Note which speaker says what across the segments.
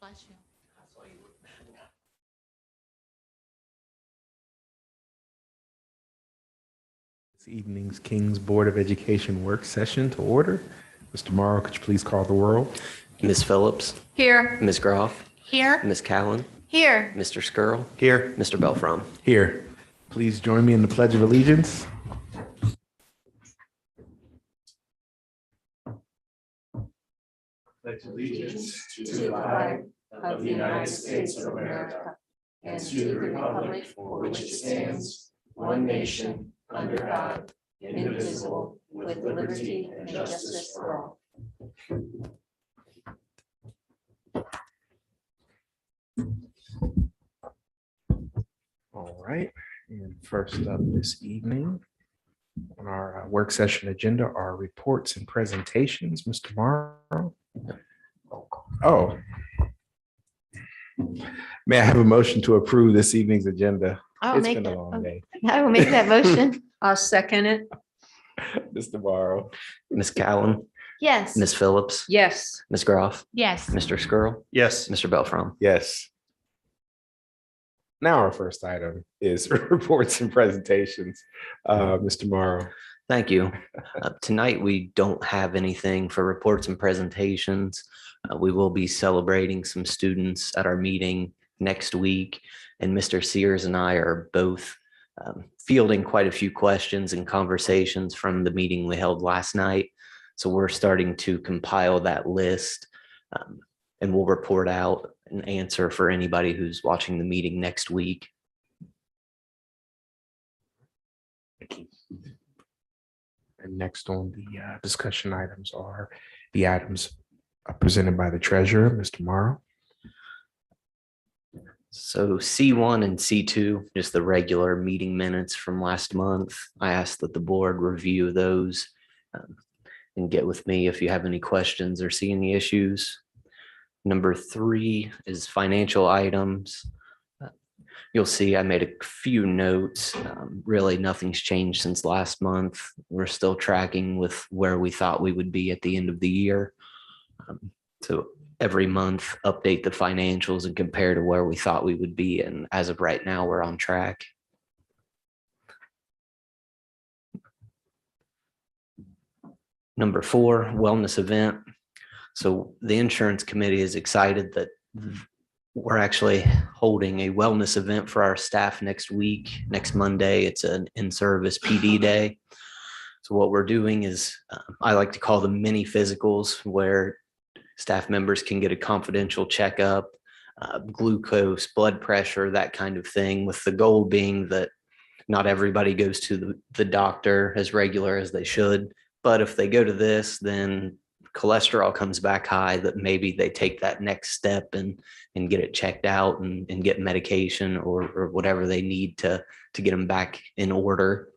Speaker 1: Bless you.
Speaker 2: This evening's King's Board of Education work session to order. Mr. Morrow, could you please call the roll?
Speaker 3: Ms. Phillips,
Speaker 1: Here.
Speaker 3: Ms. Groff,
Speaker 1: Here.
Speaker 3: Ms. Cowan,
Speaker 1: Here.
Speaker 3: Mr. Skrull,
Speaker 2: Here.
Speaker 3: Mr. Belfrom.
Speaker 2: Here. Please join me in the Pledge of Allegiance. Pledge allegiance
Speaker 4: to the flag of the United States of America and to the republic for which it stands, one nation, under God, indivisible, with liberty and justice for all.
Speaker 2: All right. And first up this evening on our work session agenda are reports and presentations. Mr. Morrow. Oh. May I have a motion to approve this evening's agenda?
Speaker 1: I'll
Speaker 2: It's
Speaker 1: make
Speaker 2: been a
Speaker 1: that.
Speaker 2: long day.
Speaker 1: I will make that motion.
Speaker 4: I'll second it.
Speaker 2: Mr. Morrow.
Speaker 3: Ms. Cowan,
Speaker 1: Yes.
Speaker 3: Ms. Phillips,
Speaker 4: Yes.
Speaker 3: Ms. Groff,
Speaker 1: Yes.
Speaker 3: Mr. Skrull,
Speaker 2: Yes.
Speaker 3: Mr. Belfrom.
Speaker 2: Yes. Now our first item is reports and presentations. Mr. Morrow.
Speaker 3: Thank you. Tonight, we don't have anything for reports and presentations. We will be celebrating some students at our meeting next week, and Mr. Sears and I are both fielding quite a few questions and conversations from the meeting we held last night. So we're starting to compile that list, and we'll report out an answer for anybody who's watching the meeting next week.
Speaker 2: And next on the discussion items are the items presented by the treasurer, Mr. Morrow.
Speaker 3: So C1 and C2, just the regular meeting minutes from last month. I asked that the board review those and get with me if you have any questions or see any issues. Number 3 is financial items. You'll see I made a few notes. Really, nothing's changed since last month. We're still tracking with where we thought we would be at the end of the year. So every month, update the financials and compare to where we thought we would be. And as of right now, we're on track. Number 4, wellness event. So the insurance committee is excited that we're actually holding a wellness event for our staff next week, next Monday. It's an in-service PD day. So what we're doing is, I like to call them mini physicals, where staff members can get a confidential checkup, glucose, blood pressure, that kind of thing, with the goal being that not everybody goes to the doctor as regular as they should. But if they go to this, then cholesterol comes back high, that maybe they take that next step and get it checked out and get medication or whatever they need to get them back in order.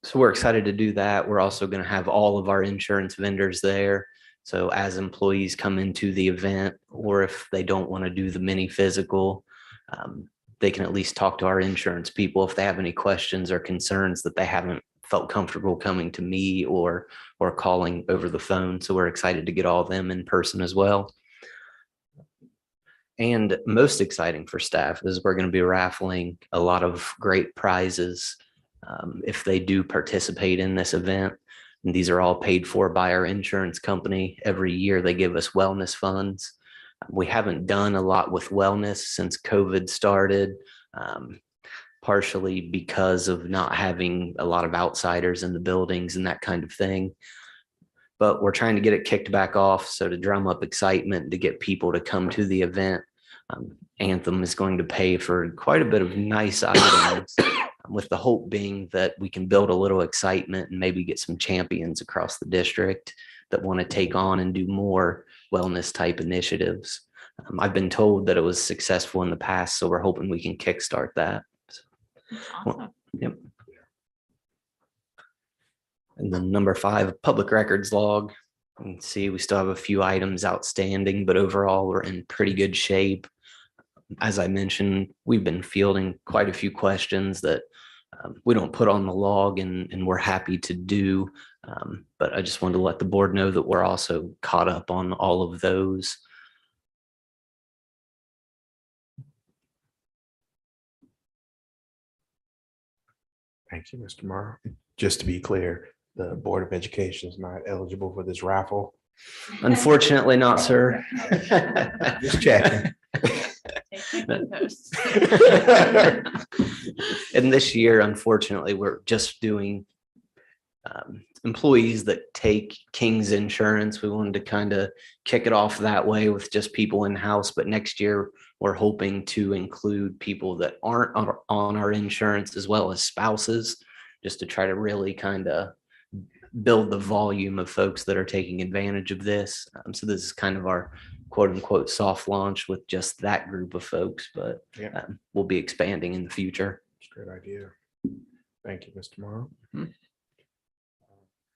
Speaker 3: So we're excited to do that. We're also going to have all of our insurance vendors there. So as employees come into the event, or if they don't want to do the mini physical, they can at least talk to our insurance people if they have any questions or concerns that they haven't felt comfortable coming to me or calling over the phone. So we're excited to get all of them in person as well. And most exciting for staff is we're going to be raffling a lot of great prizes if they do participate in this event. And these are all paid for by our insurance company. Every year they give us wellness funds. We haven't done a lot with wellness since COVID started, partially because of not having a lot of outsiders in the buildings and that kind of thing. But we're trying to get it kicked back off. So to drum up excitement, to get people to come to the event, Anthem is going to pay for quite a bit of nice items, with the hope being that we can build a little excitement and maybe get some champions across the district that want to take on and do more wellness type initiatives. I've been told that it was successful in the past, so we're hoping we can kickstart that.
Speaker 1: Awesome.
Speaker 3: Yep. And then number 5, public records log. You can see we still have a few items outstanding, but overall we're in pretty good shape. As I mentioned, we've been fielding quite a few questions that we don't put on the log, and we're happy to do. But I just wanted to let the board know that we're also caught up on all of those.
Speaker 2: Thank you, Mr. Morrow. Just to be clear, the Board of Education is not eligible for this raffle.
Speaker 3: Unfortunately not, sir.
Speaker 2: Just checking.
Speaker 3: And this year, unfortunately, we're just doing employees that take King's insurance. We wanted to kind of kick it off that way with just people in-house, but next year we're hoping to include people that aren't on our insurance as well as spouses, just to try to really kind of build the volume of folks that are taking advantage of this. So this is kind of our quote unquote soft launch with just that group of folks, but
Speaker 2: Yeah.
Speaker 3: we'll be expanding in the future.
Speaker 2: It's a great idea. Thank you, Mr. Morrow.
Speaker 3: Mhm.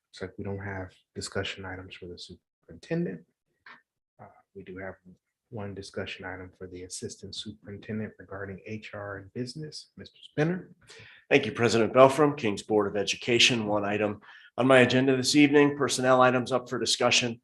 Speaker 2: Looks like we don't have discussion items for the superintendent. We do have one discussion item for the assistant superintendent regarding HR and business. Mr. Spinner.
Speaker 5: Thank you, President Belfram, King's Board of Education. One item on my agenda this evening, personnel items up for discussion.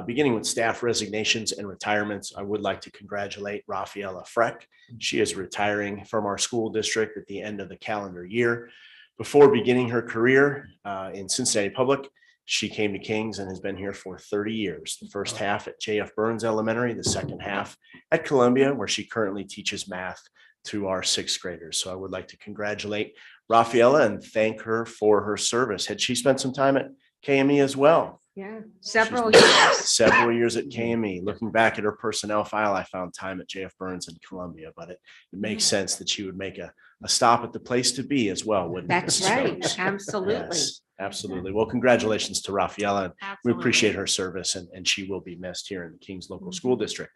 Speaker 5: Beginning with staff resignations and retirements, I would like to congratulate Rafaela Freck. She is retiring from our school district at the end of the calendar year. Before beginning her career in Cincinnati Public, she came to King's and has been here for 30 years. The first half at J.F. Burns Elementary, the second half at Columbia, where she currently teaches math to our sixth graders. So I would like to congratulate Rafaela and thank her for her service. Had she spent some time at KME as well?
Speaker 4: Yeah, several
Speaker 5: She's
Speaker 4: years.
Speaker 5: Several years at KME. Looking back at her personnel file, I found time at JF Burns and Columbia, but it makes sense that she would make a stop at the place to be as well, wouldn't it?
Speaker 4: That's
Speaker 5: Mrs.
Speaker 4: right.
Speaker 5: Phillips?
Speaker 4: Absolutely.
Speaker 5: Yes, absolutely. Well, congratulations to Rafaela. And we
Speaker 1: Absolutely.
Speaker 5: appreciate her service and she will be missed here in the Kings Local School District.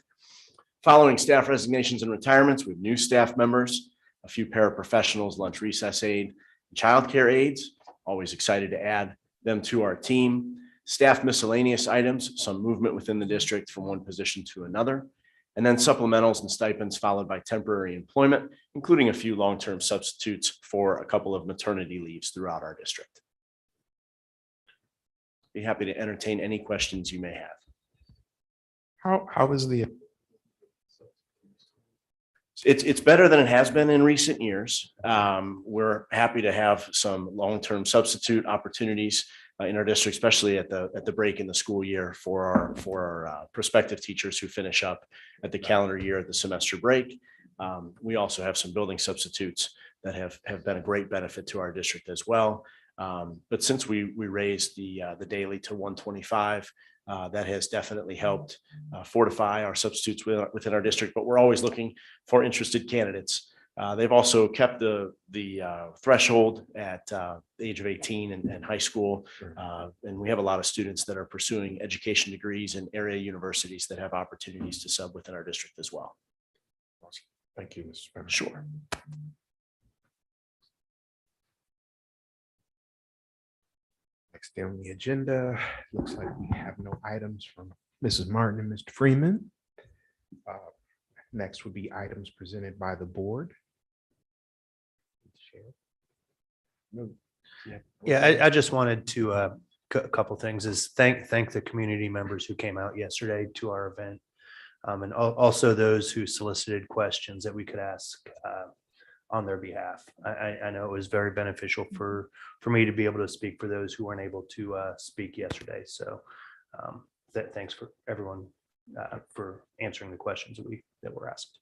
Speaker 5: Following staff resignations and retirements, we have new staff members, a few paraprofessionals, lunch recess aid, childcare aides. Always excited to add them to our team. Staff miscellaneous items, some movement within the district from one position to another, and then supplementals and stipends followed by temporary employment, including a few long-term substitutes for a couple of maternity leaves throughout our district. Be happy to entertain any questions you may have.
Speaker 2: How is the
Speaker 5: It's better than it has been in recent years. We're happy to have some long-term substitute opportunities in our district, especially at the break in the school year for our prospective teachers who finish up at the calendar year at the semester break. We also have some building substitutes that have been a great benefit to our district as well. But since we raised the daily to 125, that has definitely helped fortify our substitutes within our district, but we're always looking for interested candidates. They've also kept the threshold at the age of 18 and high school. And we have a lot of students that are pursuing education degrees in area universities that have opportunities to sub within our district as well.
Speaker 2: Thank you, Mr. Spinner.
Speaker 5: Sure.
Speaker 2: Next on the agenda, looks like we have no items from Mrs. Martin and Mr. Freeman. Next would be items presented by the board.
Speaker 6: Yeah, I just wanted to, a couple things is thank the community members who came out yesterday to our event. And also those who solicited questions that we could ask on their behalf. I know it was very beneficial for me to be able to speak for those who weren't able to speak yesterday. So thanks for everyone for answering the questions that were asked.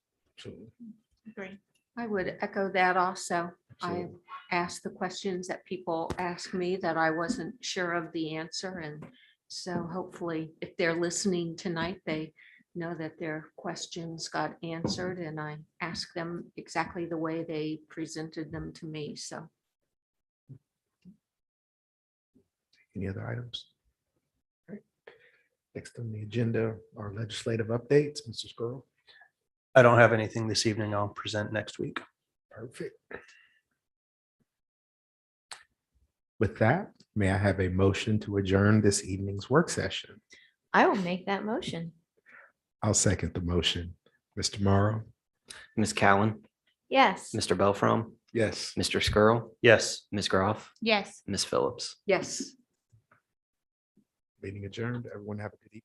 Speaker 1: Agree.
Speaker 4: I would echo that also. I
Speaker 2: Absolutely.
Speaker 4: asked the questions that people asked me that I wasn't sure of the answer. And so hopefully if they're listening tonight, they know that their questions got answered and I asked them exactly the way they presented them to me. So
Speaker 2: Any other items? All right. Next on the agenda are legislative updates. Mr. Squirrel.
Speaker 6: I don't have anything this evening. I'll present next week.
Speaker 2: Perfect. With that, may I have a motion to adjourn this evening's work session?
Speaker 1: I will make that motion.
Speaker 2: I'll second the motion. Mr. Morrow.
Speaker 3: Ms. Cowan,
Speaker 1: Yes.
Speaker 3: Mr. Belfram,
Speaker 2: Yes.
Speaker 3: Mr. Skrull,
Speaker 6: Yes.
Speaker 3: Ms. Groff,
Speaker 1: Yes.
Speaker 3: Ms. Phillips.
Speaker 4: yes.
Speaker 2: Meeting adjourned. Everyone have a good evening.